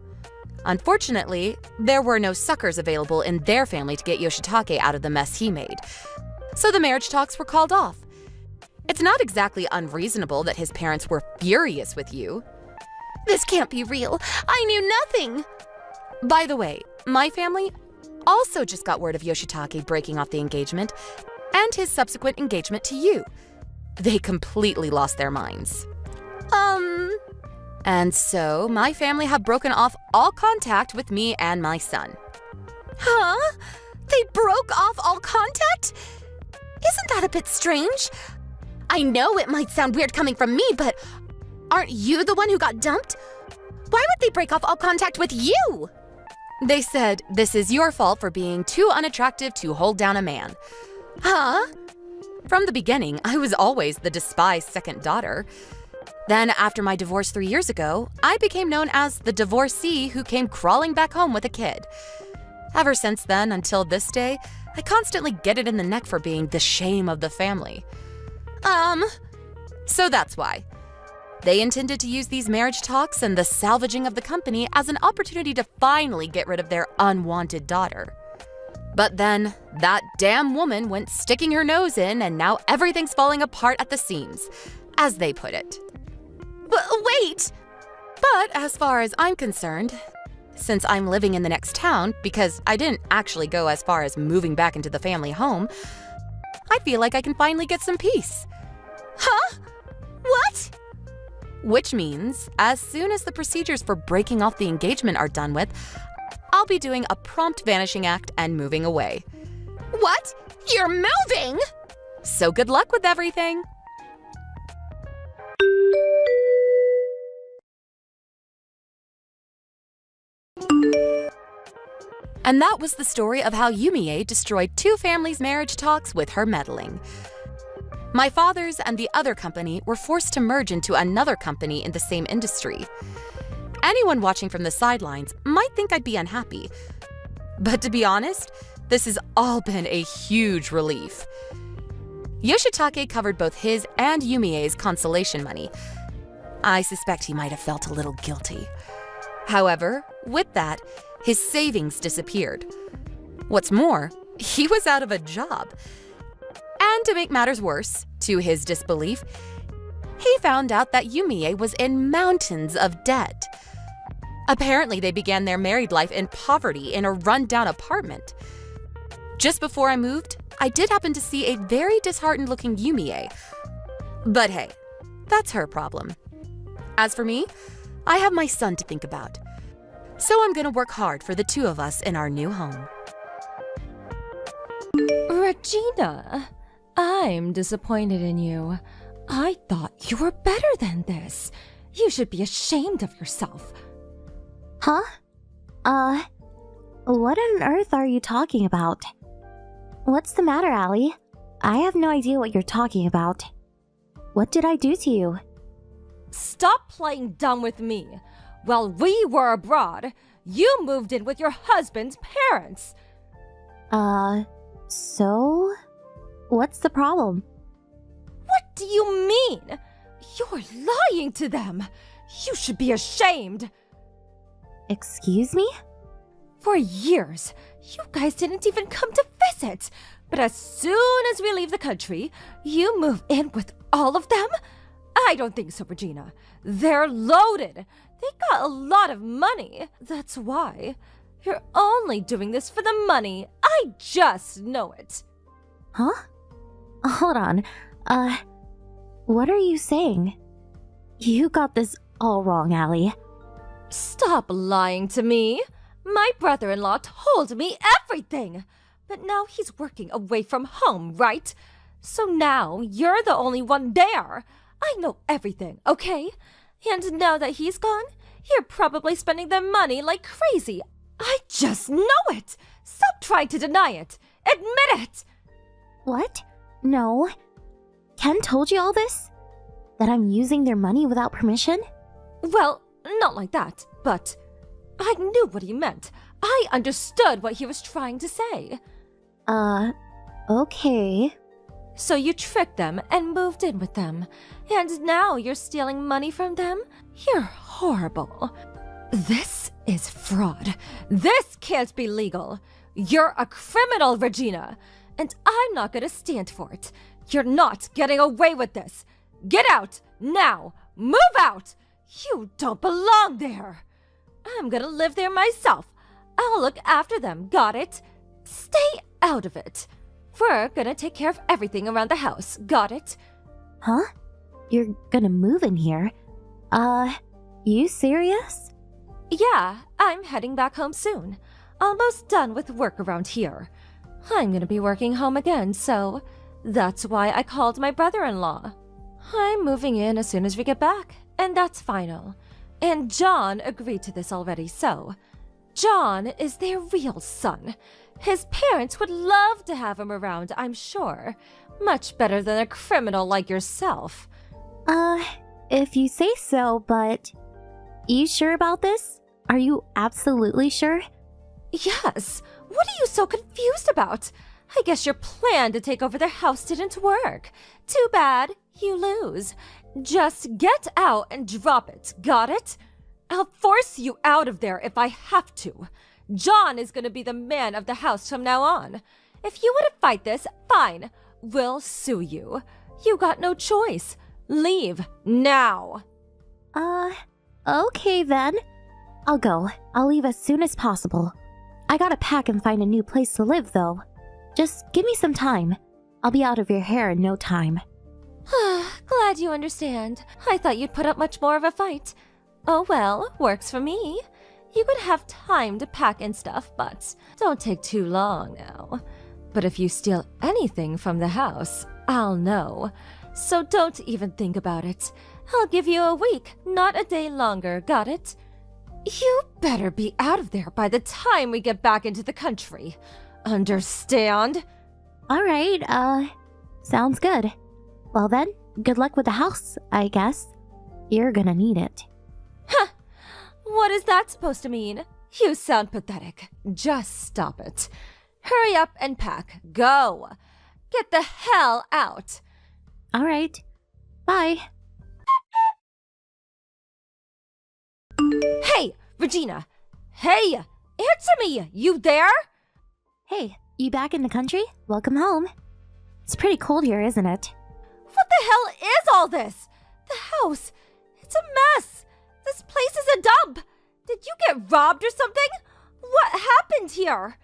Speaker 3: Unfortunately, there were no suckers available in their family to get Yoshitake out of the mess he made. So the marriage talks were called off. It's not exactly unreasonable that his parents were furious with you. This can't be real. I knew nothing. By the way, my family also just got word of Yoshitake breaking off the engagement and his subsequent engagement to you. They completely lost their minds. And so my family have broken off all contact with me and my son. Huh? They broke off all contact? Isn't that a bit strange? I know it might sound weird coming from me, but aren't you the one who got dumped? Why would they break off all contact with you? They said, this is your fault for being too unattractive to hold down a man. Huh? From the beginning, I was always the despised second daughter. Then, after my divorce 3 years ago, I became known as the divorcee who came crawling back home with a kid. Ever since then, until this day, I constantly get it in the neck for being the shame of the family. So that's why. They intended to use these marriage talks and the salvaging of the company as an opportunity to finally get rid of their unwanted daughter. But then, that damn woman went sticking her nose in, and now everything's falling apart at the seams, as they put it. But wait! But as far as I'm concerned, since I'm living in the next town, because I didn't actually go as far as moving back into the family home, I feel like I can finally get some peace. Huh? What? Which means, as soon as the procedures for breaking off the engagement are done with, I'll be doing a prompt vanishing act and moving away. What? You're moving? So good luck with everything. And that was the story of how Yumie destroyed 2 families' marriage talks with her meddling. My father's and the other company were forced to merge into another company in the same industry. Anyone watching from the sidelines might think I'd be unhappy. But to be honest, this has all been a huge relief. Yoshitake covered both his and Yumie's consolation money. I suspect he might have felt a little guilty. However, with that, his savings disappeared. What's more, he was out of a job. And to make matters worse, to his disbelief, he found out that Yumie was in mountains of debt. Apparently, they began their married life in poverty in a run-down apartment. Just before I moved, I did happen to see a very disheartened-looking Yumie. But hey, that's her problem. As for me, I have my son to think about. So I'm gonna work hard for the 2 of us in our new home.
Speaker 2: Regina, I'm disappointed in you. I thought you were better than this. You should be ashamed of yourself.
Speaker 5: Huh? What on earth are you talking about? What's the matter, Allie? I have no idea what you're talking about. What did I do to you?
Speaker 2: Stop playing dumb with me. While we were abroad, you moved in with your husband's parents.
Speaker 5: So? What's the problem?
Speaker 2: What do you mean? You're lying to them. You should be ashamed.
Speaker 5: Excuse me?
Speaker 2: For years, you guys didn't even come to visit. But as soon as we leave the country, you move in with all of them? I don't think so, Regina. They're loaded. They got a lot of money. That's why. You're only doing this for the money. I just know it.
Speaker 5: Huh? Hold on. What are you saying? You got this all wrong, Allie.
Speaker 2: Stop lying to me. My brother-in-law told me everything. But now he's working away from home, right? So now you're the only one there. I know everything, okay? And now that he's gone, you're probably spending their money like crazy. I just know it. Stop trying to deny it. Admit it.
Speaker 5: What? No. Ken told you all this? That I'm using their money without permission?
Speaker 2: Well, not like that, but I knew what he meant. I understood what he was trying to say.
Speaker 5: Okay.
Speaker 2: So you tricked them and moved in with them. And now you're stealing money from them? You're horrible. This is fraud. This can't be legal. You're a criminal, Regina. And I'm not gonna stand for it. You're not getting away with this. Get out, now. Move out. You don't belong there. I'm gonna live there myself. I'll look after them, got it? Stay out of it. We're gonna take care of everything around the house, got it?
Speaker 5: Huh? You're gonna move in here? You serious?
Speaker 2: Yeah, I'm heading back home soon. Almost done with work around here. I'm gonna be working home again, so that's why I called my brother-in-law. I'm moving in as soon as we get back, and that's final. And John agreed to this already, so John is their real son. His parents would love to have him around, I'm sure. Much better than a criminal like yourself.
Speaker 5: If you say so, but... You sure about this? Are you absolutely sure?
Speaker 2: Yes. What are you so confused about? I guess your plan to take over their house didn't work. Too bad. You lose. Just get out and drop it. Got it? I'll force you out of there if I have to. John is going to be the man of the house from now on. If you want to fight this, fine. We'll sue you. You got no choice. Leave now.
Speaker 5: Okay then. I'll go. I'll leave as soon as possible. I gotta pack and find a new place to live, though. Just give me some time. I'll be out of your hair in no time.
Speaker 2: Glad you understand. I thought you'd put up much more of a fight. Oh well, works for me. You could have time to pack and stuff, but don't take too long now. But if you steal anything from the house, I'll know. So don't even think about it. I'll give you a week, not a day longer, got it? You better be out of there by the time we get back into the country. Understand?
Speaker 5: Alright, sounds good. Well then, good luck with the house, I guess. You're gonna need it.
Speaker 2: Huh! What is that supposed to mean? You sound pathetic. Just stop it. Hurry up and pack. Go! Get the hell out!
Speaker 5: Alright. Bye.
Speaker 2: Hey, Regina! Hey! Answer me! You there?
Speaker 5: Hey, you back in the country? Welcome home. It's pretty cold here, isn't it?
Speaker 2: What the hell is all this? The house. It's a mess. This place is a dump. Did you get robbed or something? What happened here?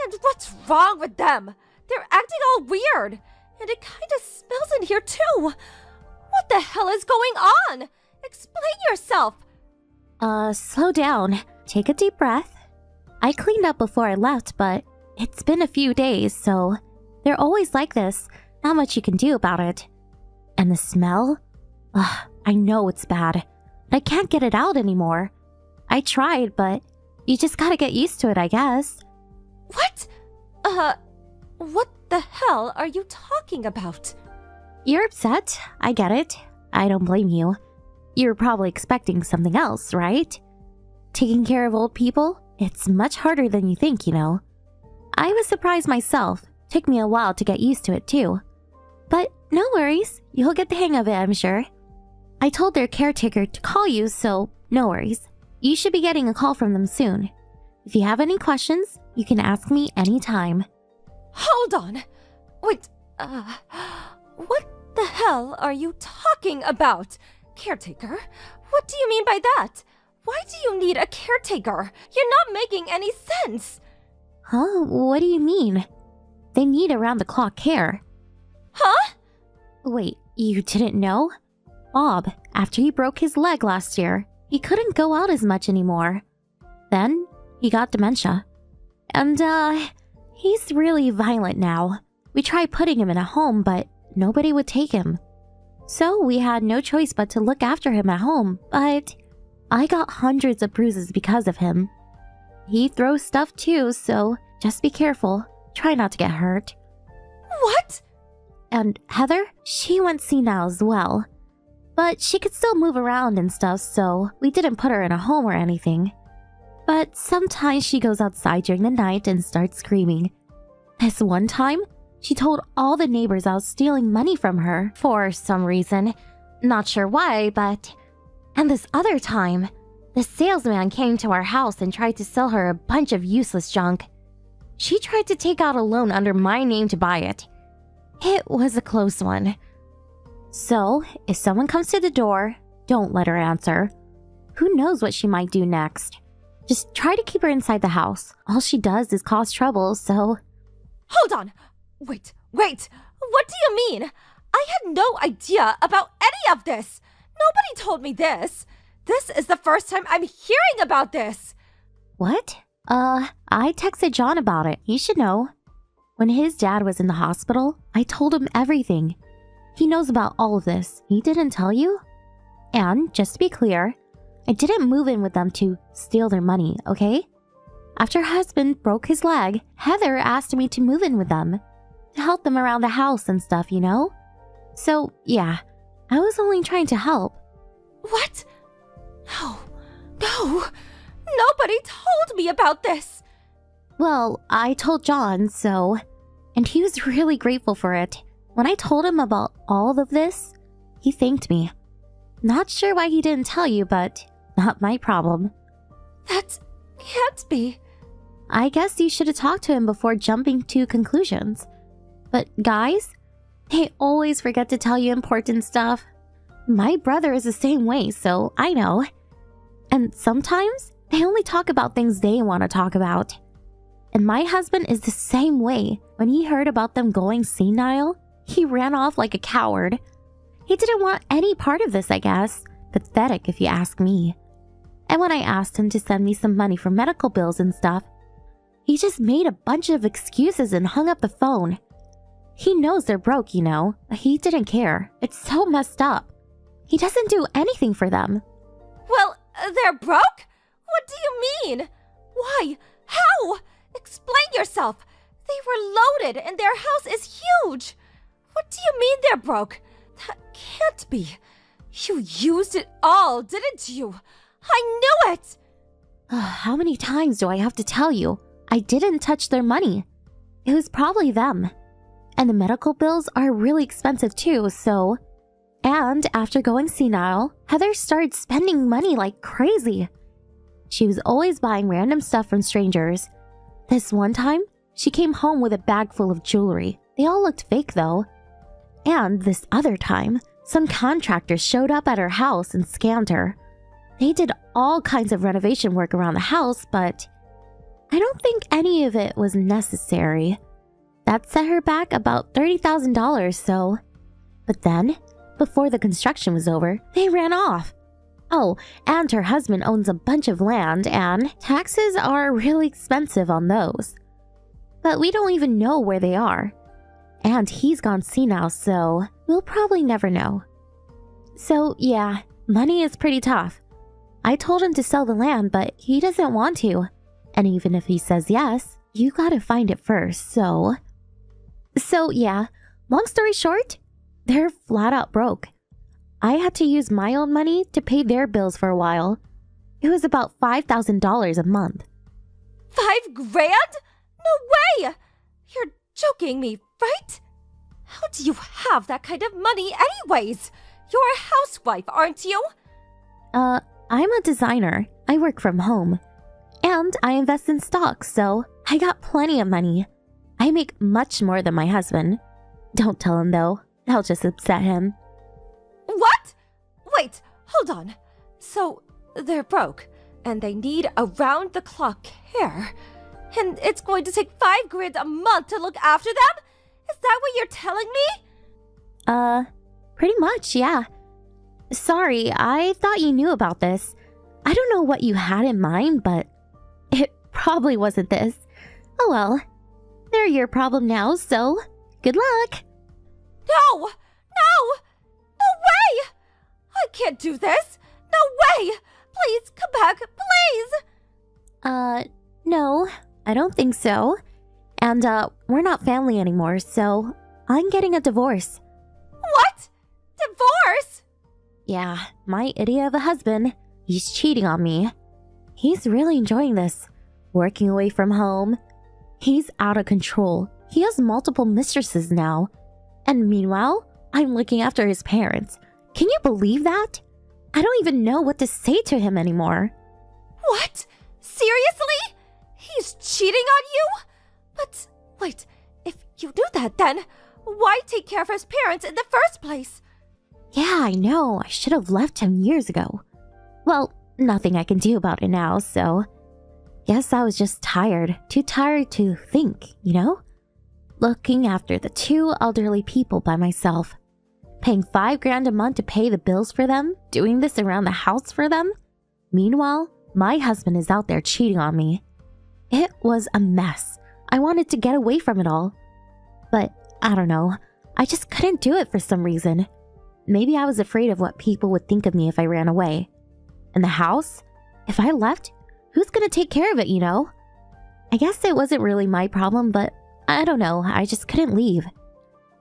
Speaker 2: And what's wrong with them? They're acting all weird. And it kind of smells in here too. What the hell is going on? Explain yourself.
Speaker 5: Slow down. Take a deep breath. I cleaned up before I left, but it's been a few days, so they're always like this. Not much you can do about it. And the smell? Ugh, I know it's bad. But I can't get it out anymore. I tried, but you just gotta get used to it, I guess.
Speaker 2: What? What the hell are you talking about?
Speaker 5: You're upset. I get it. I don't blame you. You're probably expecting something else, right? Taking care of old people? It's much harder than you think, you know. I was surprised myself. Took me a while to get used to it, too. But no worries. You'll get the hang of it, I'm sure. I told their caretaker to call you, so no worries. You should be getting a call from them soon. If you have any questions, you can ask me anytime.
Speaker 2: Hold on. Wait, what the hell are you talking about? Caretaker? What do you mean by that? Why do you need a caretaker? You're not making any sense.
Speaker 5: Huh? What do you mean? They need around-the-clock care.
Speaker 2: Huh?
Speaker 5: Wait, you didn't know? Bob, after he broke his leg last year, he couldn't go out as much anymore. Then, he got dementia. And, he's really violent now. We tried putting him in a home, but nobody would take him. So we had no choice but to look after him at home, but I got hundreds of bruises because of him. He throws stuff too, so just be careful. Try not to get hurt.
Speaker 2: What?
Speaker 5: And Heather, she went senile as well. But she could still move around and stuff, so we didn't put her in a home or anything. But sometimes she goes outside during the night and starts screaming. This one time, she told all the neighbors I was stealing money from her for some reason. Not sure why, but... And this other time, the salesman came to our house and tried to sell her a bunch of useless junk. She tried to take out a loan under my name to buy it. It was a close one. So, if someone comes to the door, don't let her answer. Who knows what she might do next? Just try to keep her inside the house. All she does is cause trouble, so...
Speaker 2: Hold on! Wait! What do you mean? I had no idea about any of this! Nobody told me this! This is the first time I'm hearing about this!
Speaker 5: What? I texted John about it. He should know. When his dad was in the hospital, I told him everything. He knows about all of this. He didn't tell you? And, just to be clear, I didn't move in with them to steal their money, okay? After husband broke his leg, Heather asked me to move in with them. To help them around the house and stuff, you know? So, yeah, I was only trying to help.
Speaker 2: What? No. Nobody told me about this.
Speaker 5: Well, I told John, so... And he was really grateful for it. When I told him about all of this, he thanked me. Not sure why he didn't tell you, but not my problem.
Speaker 2: That can't be.
Speaker 5: I guess you should have talked to him before jumping to conclusions. But guys, they always forget to tell you important stuff. My brother is the same way, so I know. And sometimes, they only talk about things they want to talk about. And my husband is the same way. When he heard about them going senile, he ran off like a coward. He didn't want any part of this, I guess. Pathetic if you ask me. And when I asked him to send me some money for medical bills and stuff, he just made a bunch of excuses and hung up the phone. He knows they're broke, you know. He didn't care. It's so messed up. He doesn't do anything for them.
Speaker 2: Well, they're broke? What do you mean? Why? How? Explain yourself. They were loaded and their house is huge. What do you mean they're broke? That can't be. You used it all, didn't you? I knew it!
Speaker 5: How many times do I have to tell you? I didn't touch their money. It was probably them. And the medical bills are really expensive too, so... And after going senile, Heather started spending money like crazy. She was always buying random stuff from strangers. This one time, she came home with a bag full of jewelry. They all looked fake though. And this other time, some contractors showed up at her house and scammed her. They did all kinds of renovation work around the house, but I don't think any of it was necessary. That set her back about $30,000, so... But then, before the construction was over, they ran off. Oh, and her husband owns a bunch of land, and taxes are really expensive on those. But we don't even know where they are. And he's gone senile, so we'll probably never know. So, yeah, money is pretty tough. I told him to sell the land, but he doesn't want to. And even if he says yes, you gotta find it first, so... So, yeah, long story short, they're flat out broke. I had to use my own money to pay their bills for a while. It was about $5,000 a month.
Speaker 2: $5,000? No way! You're joking me, right? How do you have that kind of money anyways? You're a housewife, aren't you?
Speaker 5: I'm a designer. I work from home. And I invest in stocks, so I got plenty of money. I make much more than my husband. Don't tell him though. I'll just upset him.
Speaker 2: What? Wait, hold on. So, they're broke, and they need around-the-clock care. And it's going to take $5,000 a month to look after them? Is that what you're telling me?
Speaker 5: Pretty much, yeah. Sorry, I thought you knew about this. I don't know what you had in mind, but it probably wasn't this. Oh well. They're your problem now, so good luck.
Speaker 2: No! Way! I can't do this! No way! Please, come back, please!
Speaker 5: No, I don't think so. And, we're not family anymore, so I'm getting a divorce.
Speaker 2: What? Divorce?
Speaker 5: Yeah, my idiot of a husband. He's cheating on me. He's really enjoying this. Working away from home. He's out of control. He has multiple mistresses now. And meanwhile, I'm looking after his parents. Can you believe that? I don't even know what to say to him anymore.
Speaker 2: What? Seriously? He's cheating on you? But, wait, if you do that then, why take care of his parents in the first place?
Speaker 5: Yeah, I know. I should have left him years ago. Well, nothing I can do about it now, so... Guess I was just tired. Too tired to think, you know? Looking after the two elderly people by myself. paying $5,000 a month to pay the bills for them, doing this around the house for them. Meanwhile, my husband is out there cheating on me. It was a mess. I wanted to get away from it all. But I don't know, I just couldn't do it for some reason. Maybe I was afraid of what people would think of me if I ran away. And the house? If I left, who's gonna take care of it, you know? I guess it wasn't really my problem, but I don't know, I just couldn't leave.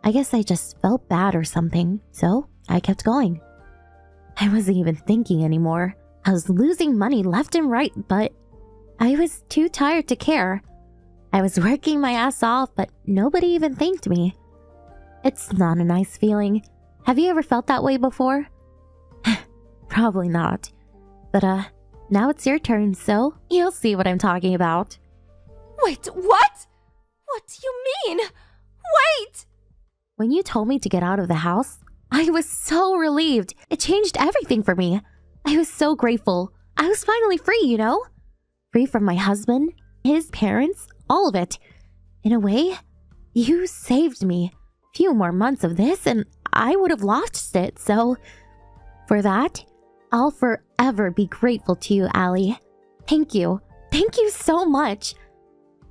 Speaker 5: I guess I just felt bad or something, so I kept going. I wasn't even thinking anymore. I was losing money left and right, but I was too tired to care. I was working my ass off, but nobody even thanked me. It's not a nice feeling. Have you ever felt that way before? Probably not. But now it's your turn, so you'll see what I'm talking about.
Speaker 2: Wait, what? What do you mean? Wait!
Speaker 5: When you told me to get out of the house, I was so relieved. It changed everything for me. I was so grateful. I was finally free, you know? Free from my husband, his parents, all of it. In a way, you saved me. Few more months of this and I would have lost it, so for that, I'll forever be grateful to you, Allie. Thank you. Thank you so much.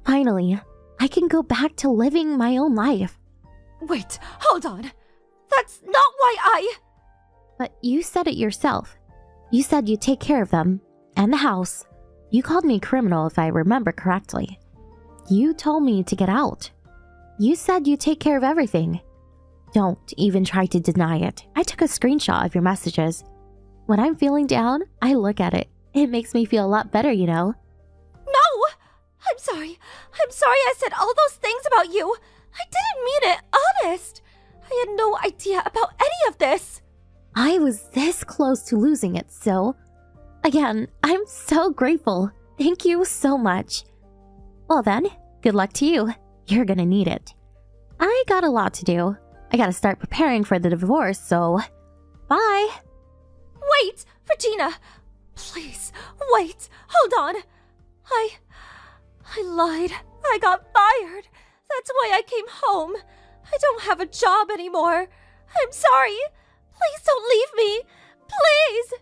Speaker 5: Finally, I can go back to living my own life.
Speaker 2: Wait, hold on. That's not why
Speaker 5: But you said it yourself. You said you'd take care of them and the house. You called me a criminal if I remember correctly. You told me to get out. You said you'd take care of everything. Don't even try to deny it. I took a screenshot of your messages. When I'm feeling down, I look at it. It makes me feel a lot better, you know?
Speaker 2: No! I'm sorry. I'm sorry I said all those things about you. I didn't mean it, honest. I had no idea about any of this.
Speaker 5: I was this close to losing it, so... Again, I'm so grateful. Thank you so much. Well then, good luck to you. You're gonna need it. I got a lot to do. I gotta start preparing for the divorce, so... Bye!
Speaker 2: Wait, Regina! Please, wait, hold on. I lied. I got fired. That's why I came home. I don't have a job anymore. I'm sorry. Please don't leave me. Please!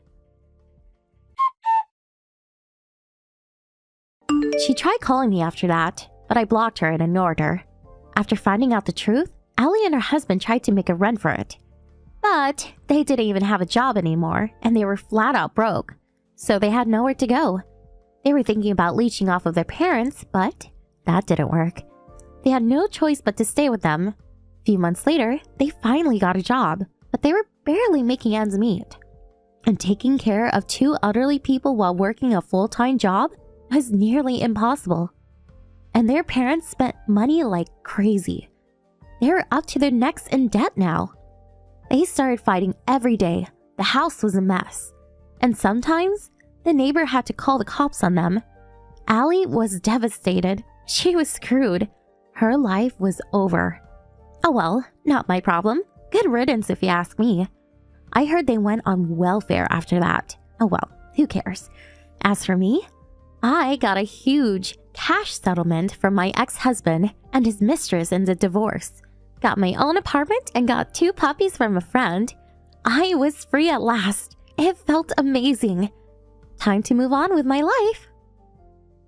Speaker 5: She tried calling me after that, but I blocked her and ignored her. After finding out the truth, Allie and her husband tried to make a run for it. But they didn't even have a job anymore, and they were flat out broke, so they had nowhere to go. They were thinking about leeching off of their parents, but that didn't work. They had no choice but to stay with them. A few months later, they finally got a job, but they were barely making ends meet. And taking care of two elderly people while working a full-time job was nearly impossible. And their parents spent money like crazy. They were up to their necks in debt now. They started fighting every day. The house was a mess. And sometimes, the neighbor had to call the cops on them. Allie was devastated. She was screwed. Her life was over. Oh well, not my problem. Good riddance if you ask me. I heard they went on welfare after that. Oh well, who cares? As for me, I got a huge cash settlement from my ex-husband and his mistress in the divorce. Got my own apartment and got 2 puppies from a friend. I was free at last. It felt amazing. Time to move on with my life.